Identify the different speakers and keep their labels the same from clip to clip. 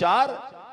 Speaker 1: 4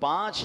Speaker 1: 5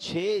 Speaker 1: 6